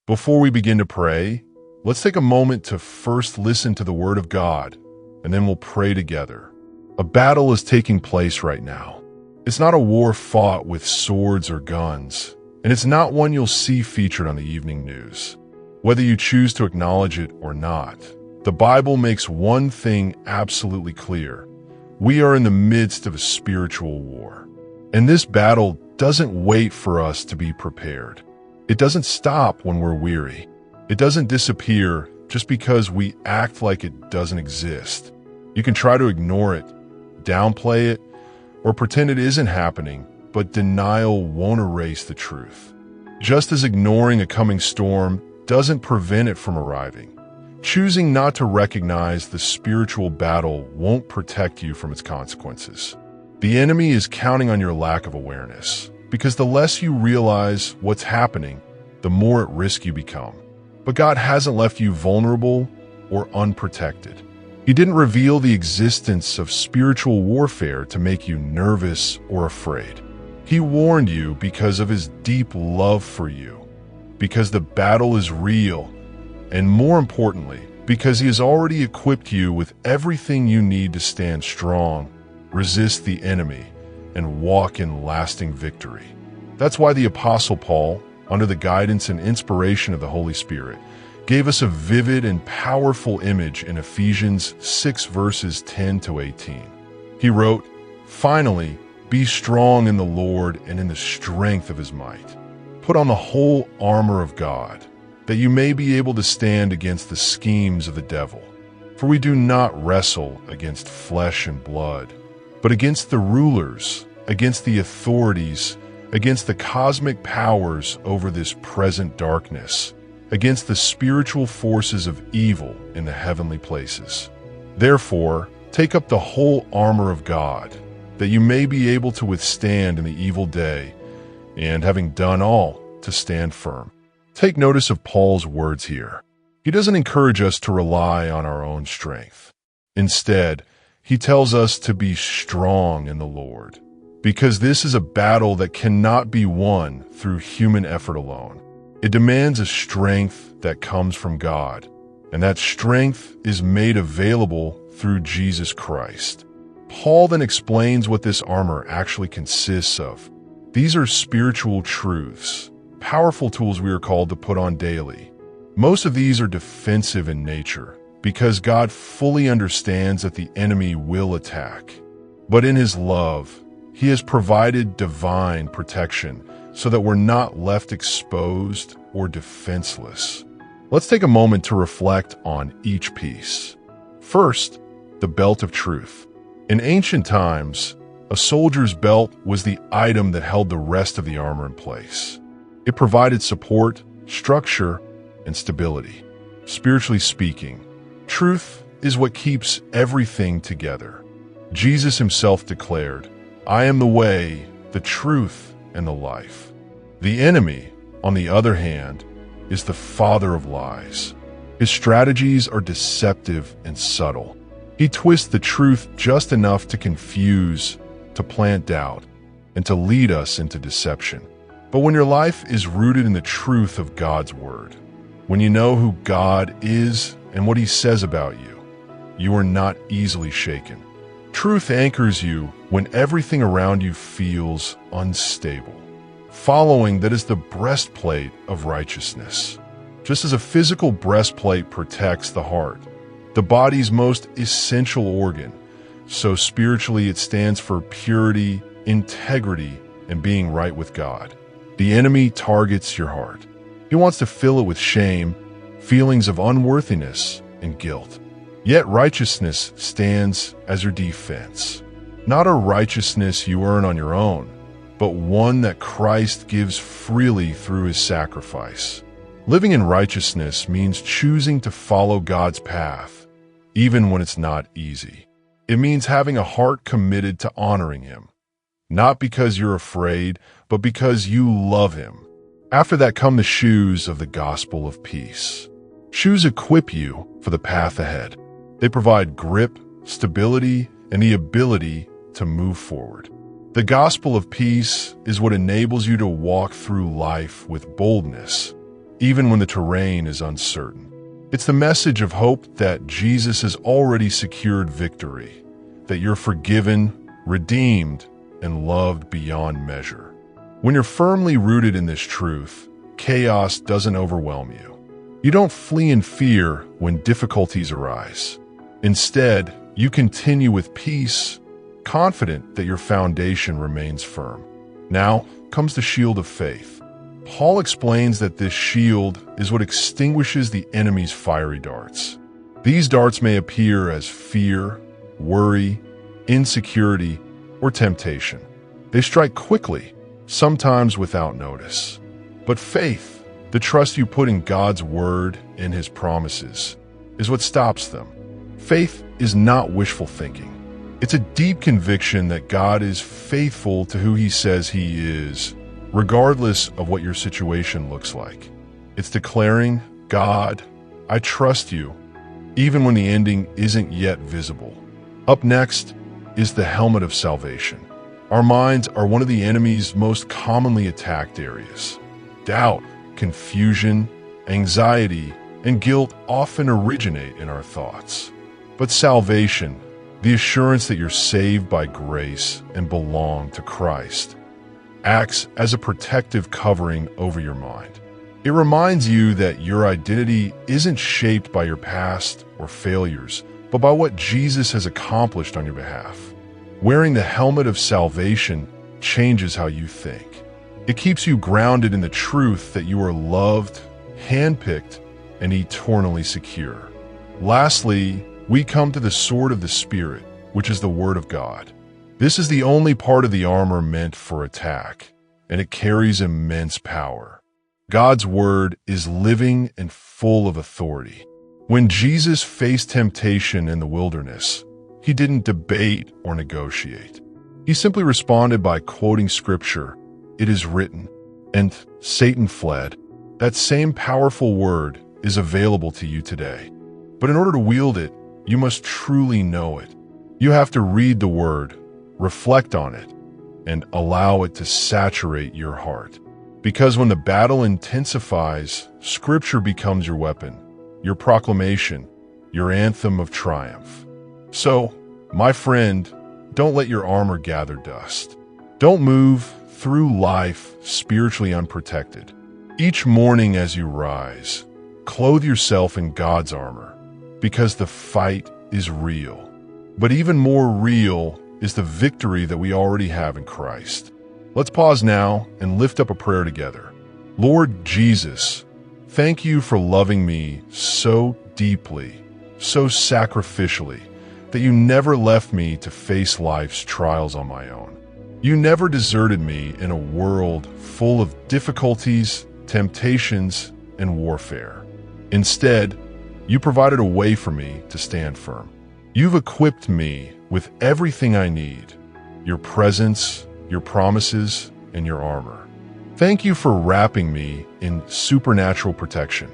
Before we begin to pray, let's take a moment to first listen to the Word of God, and then we'll pray together. A battle is taking place right now. It's not a war fought with swords or guns, and it's not one you'll see featured on the evening news. Whether you choose to acknowledge it or not, the Bible makes one thing absolutely clear. We are in the midst of a spiritual war. And this battle doesn't wait for us to be prepared. It doesn't stop when we're weary. It doesn't disappear just because we act like it doesn't exist. You can try to ignore it, downplay it, or pretend it isn't happening, but denial won't erase the truth. Just as ignoring a coming storm doesn't prevent it from arriving, choosing not to recognize the spiritual battle won't protect you from its consequences. The enemy is counting on your lack of awareness, because the less you realize what's happening, the more at risk you become. But God hasn't left you vulnerable or unprotected. He didn't reveal the existence of spiritual warfare to make you nervous or afraid. He warned you because of his deep love for you, because the battle is real, and more importantly, because he has already equipped you with everything you need to stand strong, resist the enemy, and walk in lasting victory. That's why the Apostle Paul, under the guidance and inspiration of the Holy Spirit, gave us a vivid and powerful image in Ephesians 6 verses 10 to 18. He wrote, "Finally, be strong in the Lord and in the strength of his might. Put on the whole armor of God, that you may be able to stand against the schemes of the devil. For we do not wrestle against flesh and blood, but against the rulers, against the authorities, against the cosmic powers over this present darkness, against the spiritual forces of evil in the heavenly places. Therefore, take up the whole armor of God, that you may be able to withstand in the evil day, and having done all, to stand firm." Take notice of Paul's words here. He doesn't encourage us to rely on our own strength. Instead, he tells us to be strong in the Lord, because this is a battle that cannot be won through human effort alone. It demands a strength that comes from God, and that strength is made available through Jesus Christ. Paul then explains what this armor actually consists of. These are spiritual truths, powerful tools we are called to put on daily. Most of these are defensive in nature, because God fully understands that the enemy will attack. But in his love, he has provided divine protection so that we're not left exposed or defenseless. Let's take a moment to reflect on each piece. First, the belt of truth. In ancient times, a soldier's belt was the item that held the rest of the armor in place. It provided support, structure, and stability. Spiritually speaking, truth is what keeps everything together. Jesus himself declared, "I am the way, the truth, and the life." The enemy, on the other hand, is the father of lies. His strategies are deceptive and subtle. He twists the truth just enough to confuse, to plant doubt, and to lead us into deception. But when your life is rooted in the truth of God's word, when you know who God is and what he says about you, you are not easily shaken. Truth anchors you when everything around you feels unstable. Following that is the breastplate of righteousness. Just as a physical breastplate protects the heart, the body's most essential organ, so spiritually it stands for purity, integrity, and being right with God. The enemy targets your heart. He wants to fill it with shame, feelings of unworthiness, and guilt. Yet righteousness stands as your defense. Not a righteousness you earn on your own, but one that Christ gives freely through his sacrifice. Living in righteousness means choosing to follow God's path, even when it's not easy. It means having a heart committed to honoring him, not because you're afraid, but because you love him. After that come the shoes of the gospel of peace. Shoes equip you for the path ahead. They provide grip, stability, and the ability to move forward. The gospel of peace is what enables you to walk through life with boldness, even when the terrain is uncertain. It's the message of hope that Jesus has already secured victory, that you're forgiven, redeemed, and loved beyond measure. When you're firmly rooted in this truth, chaos doesn't overwhelm you. You don't flee in fear when difficulties arise. Instead, you continue with peace, confident that your foundation remains firm. Now comes the shield of faith. Paul explains that this shield is what extinguishes the enemy's fiery darts. These darts may appear as fear, worry, insecurity, or temptation. They strike quickly, sometimes without notice. But faith, the trust you put in God's word and his promises, is what stops them. Faith is not wishful thinking. It's a deep conviction that God is faithful to who he says he is, regardless of what your situation looks like. It's declaring, God, I trust you, even when the ending isn't yet visible. Up next is the helmet of salvation. Our minds are one of the enemy's most commonly attacked areas. Doubt, confusion, anxiety, and guilt often originate in our thoughts. But salvation, the assurance that you're saved by grace and belong to Christ, acts as a protective covering over your mind. It reminds you that your identity isn't shaped by your past or failures, but by what Jesus has accomplished on your behalf. Wearing the helmet of salvation changes how you think. It keeps you grounded in the truth that you are loved, handpicked, and eternally secure. Lastly, we come to the sword of the Spirit, which is the Word of God. This is the only part of the armor meant for attack, and it carries immense power. God's Word is living and full of authority. When Jesus faced temptation in the wilderness, he didn't debate or negotiate. He simply responded by quoting Scripture, "It is written," and Satan fled. That same powerful word is available to you today. But in order to wield it, you must truly know it. You have to read the word, reflect on it, and allow it to saturate your heart. Because when the battle intensifies, Scripture becomes your weapon, your proclamation, your anthem of triumph. So, my friend, don't let your armor gather dust. Don't move through life spiritually unprotected. Each morning as you rise, clothe yourself in God's armor, because the fight is real. But even more real is the victory that we already have in Christ. Let's pause now and lift up a prayer together. Lord Jesus, thank you for loving me so deeply, so sacrificially, that you never left me to face life's trials on my own. You never deserted me in a world full of difficulties, temptations, and warfare. Instead, you provided a way for me to stand firm. You've equipped me with everything I need, your presence, your promises, and your armor. Thank you for wrapping me in supernatural protection.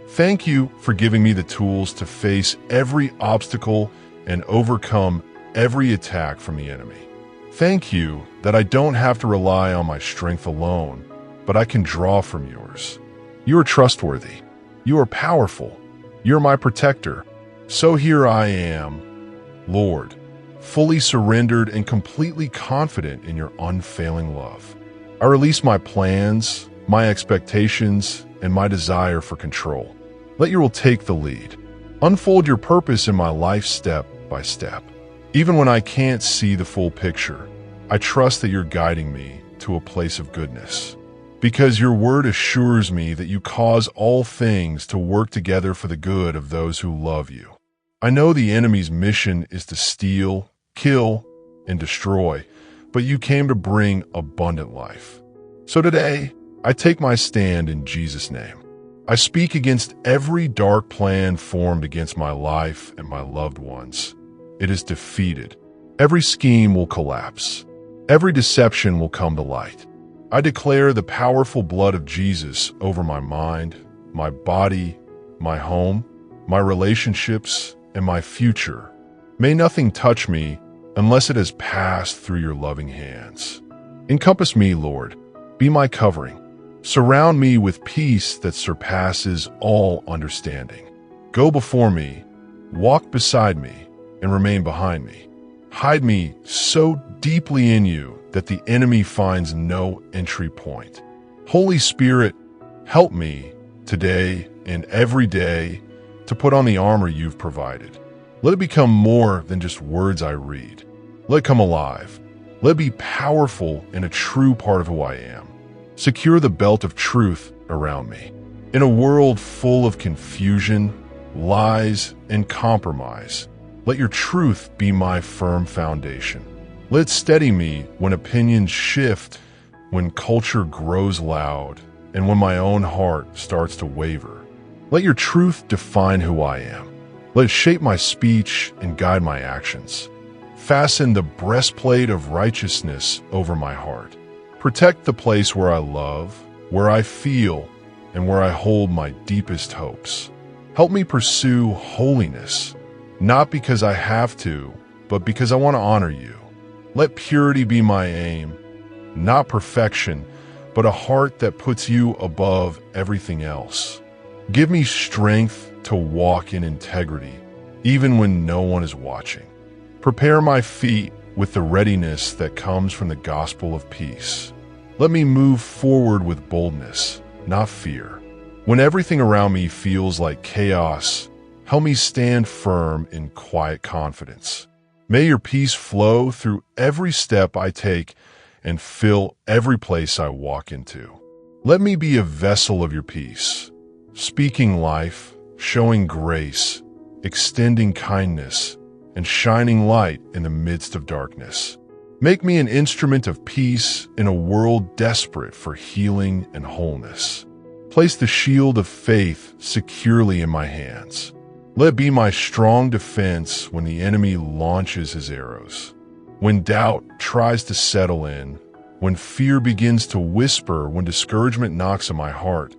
Thank you for giving me the tools to face every obstacle and overcome every attack from the enemy. Thank you that I don't have to rely on my strength alone, but I can draw from yours. You are trustworthy. You are powerful. You're my protector. So here I am, Lord, fully surrendered and completely confident in your unfailing love. I release my plans, my expectations, and my desire for control. Let your will take the lead. Unfold your purpose in my life step by step. Even when I can't see the full picture, I trust that you're guiding me to a place of goodness. Because your word assures me that you cause all things to work together for the good of those who love you. I know the enemy's mission is to steal, kill, and destroy, but you came to bring abundant life. So today, I take my stand in Jesus' name. I speak against every dark plan formed against my life and my loved ones. It is defeated. Every scheme will collapse. Every deception will come to light. I declare the powerful blood of Jesus over my mind, my body, my home, my relationships, and my future. May nothing touch me unless it has passed through your loving hands. Encompass me, Lord. Be my covering. Surround me with peace that surpasses all understanding. Go before me, walk beside me, and remain behind me. Hide me so deeply in you that the enemy finds no entry point. Holy Spirit, help me today and every day to put on the armor you've provided. Let it become more than just words I read. Let it come alive. Let it be powerful and a true part of who I am. Secure the belt of truth around me. In a world full of confusion, lies, and compromise, let your truth be my firm foundation. Let it steady me when opinions shift, when culture grows loud, and when my own heart starts to waver. Let your truth define who I am. Let it shape my speech and guide my actions. Fasten the breastplate of righteousness over my heart. Protect the place where I love, where I feel, and where I hold my deepest hopes. Help me pursue holiness, not because I have to, but because I want to honor you. Let purity be my aim, not perfection, but a heart that puts you above everything else. Give me strength to walk in integrity, even when no one is watching. Prepare my feet with the readiness that comes from the gospel of peace. Let me move forward with boldness, not fear. When everything around me feels like chaos, help me stand firm in quiet confidence. May your peace flow through every step I take and fill every place I walk into. Let me be a vessel of your peace, speaking life, showing grace, extending kindness, and shining light in the midst of darkness. Make me an instrument of peace in a world desperate for healing and wholeness. Place the shield of faith securely in my hands. Let it be my strong defense when the enemy launches his arrows. When doubt tries to settle in, when fear begins to whisper, when discouragement knocks at my heart,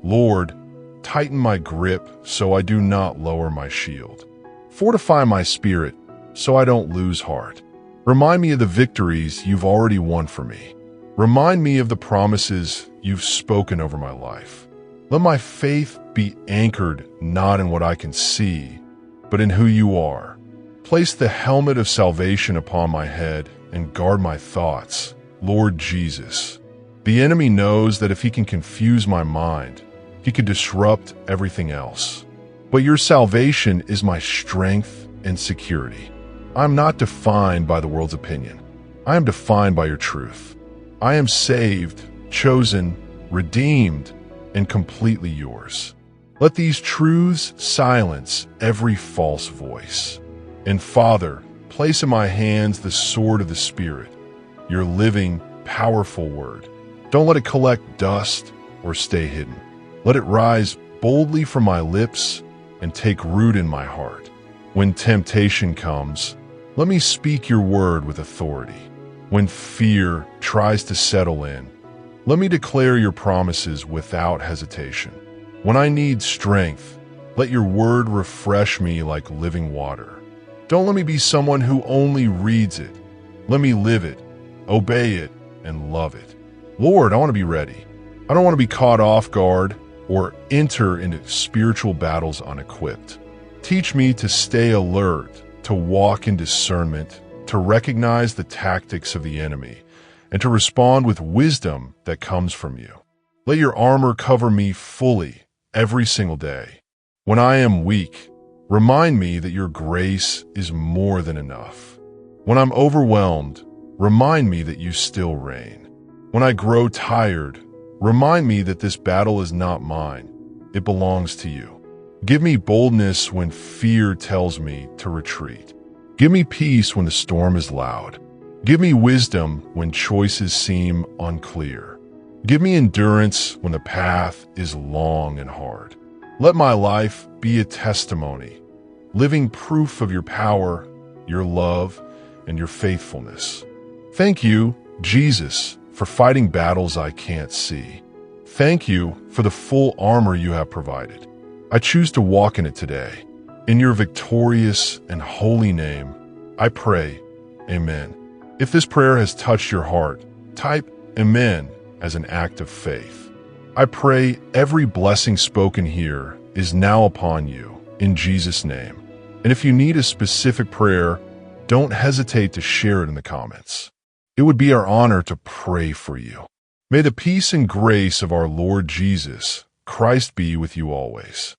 Lord, tighten my grip so I do not lower my shield. Fortify my spirit so I don't lose heart. Remind me of the victories you've already won for me. Remind me of the promises you've spoken over my life. Let my faith be anchored not in what I can see, but in who you are. Place the helmet of salvation upon my head and guard my thoughts, Lord Jesus. The enemy knows that if he can confuse my mind, he could disrupt everything else. But your salvation is my strength and security. I'm not defined by the world's opinion. I am defined by your truth. I am saved, chosen, redeemed, and completely yours. Let these truths silence every false voice. And Father, place in my hands the sword of the Spirit, your living, powerful word. Don't let it collect dust or stay hidden. Let it rise boldly from my lips and take root in my heart. When temptation comes, let me speak your word with authority. When fear tries to settle in, let me declare your promises without hesitation. When I need strength, let your word refresh me like living water. Don't let me be someone who only reads it. Let me live it, obey it, and love it. Lord, I want to be ready. I don't want to be caught off guard or enter into spiritual battles unequipped. Teach me to stay alert, to walk in discernment, to recognize the tactics of the enemy, and to respond with wisdom that comes from you. Let your armor cover me fully every single day. When I am weak, remind me that your grace is more than enough. When I'm overwhelmed, remind me that you still reign. When I grow tired, remind me that this battle is not mine. It belongs to you. Give me boldness when fear tells me to retreat. Give me peace when the storm is loud. Give me wisdom when choices seem unclear. Give me endurance when the path is long and hard. Let my life be a testimony, living proof of your power, your love, and your faithfulness. Thank you, Jesus, for fighting battles I can't see. Thank you for the full armor you have provided. I choose to walk in it today. In your victorious and holy name, I pray, Amen. If this prayer has touched your heart, type Amen as an act of faith. I pray every blessing spoken here is now upon you, in Jesus' name. And if you need a specific prayer, don't hesitate to share it in the comments. It would be our honor to pray for you. May the peace and grace of our Lord Jesus Christ be with you always.